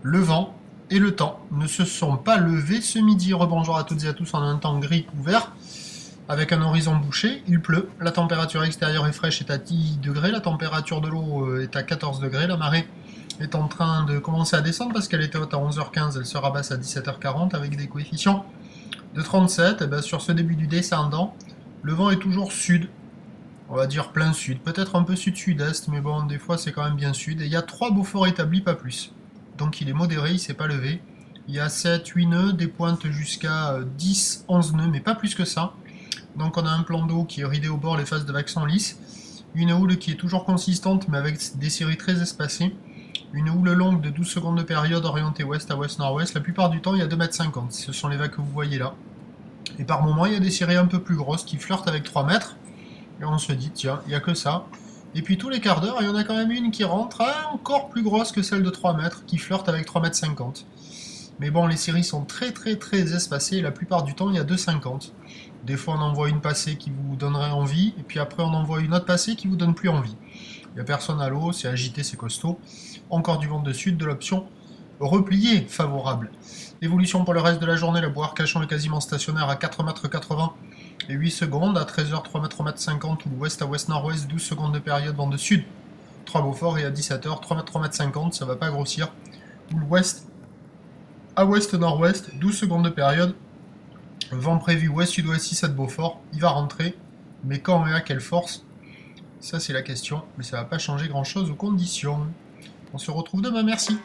Le vent et le temps ne se sont pas levés ce midi. Rebonjour à toutes et à tous, on a un temps gris couvert avec un horizon bouché, il pleut, la température extérieure est fraîche, est à 10 degrés, la température de l'eau est à 14 degrés, la marée est en train de commencer à descendre parce qu'elle était haute à 11h15, elle se rabaisse à 17h40 avec des coefficients de 37. Et bien sur ce début du descendant, le vent est toujours sud, on va dire plein sud, peut-être un peu sud-sud-est, mais bon, des fois c'est quand même bien sud. Et il y a 3 Beaufort établis, pas plus. Donc il est modéré, il s'est pas levé. Il y a 7, 8 nœuds, des pointes jusqu'à 10, 11 nœuds, mais pas plus que ça. Donc on a un plan d'eau qui est ridé au bord, les faces de vagues sont lisses. Une houle qui est toujours consistante, mais avec des séries très espacées. Une houle longue de 12 secondes de période orientée ouest à ouest-nord-ouest. La plupart du temps, il y a 2,50 m. Ce sont les vagues que vous voyez là. Et par moments, il y a des séries un peu plus grosses qui flirtent avec 3 mètres. Et on se dit, tiens, il n'y a que ça. Et puis tous les quarts d'heure, il y en a quand même une qui rentre encore plus grosse que celle de 3 mètres, qui flirte avec 3,50 m. Mais bon, les séries sont très espacées, et la plupart du temps, il y a 2,50. Des fois, on en voit une passer qui vous donnerait envie, et puis après, on en voit une autre passer qui vous donne plus envie. Il n'y a personne à l'eau, c'est agité, c'est costaud. Encore du vent de sud, de l'option replié favorable. Évolution pour le reste de la journée, le Bois-Arcachon est quasiment stationnaire à 4,80 m et 8 secondes. À 13h, 3,50 m ou l'ouest à ouest-nord-ouest, 12 secondes de période, vent de sud. 3 Beaufort et à 17h, 3,50 m, ça va pas grossir. Ou l'ouest à ouest-nord-ouest, 12 secondes de période, vent prévu ouest-sud-ouest 6 à Beaufort, il va rentrer, mais quand et à quelle force? Ça c'est la question, mais ça va pas changer grand chose aux conditions. On se retrouve demain, merci.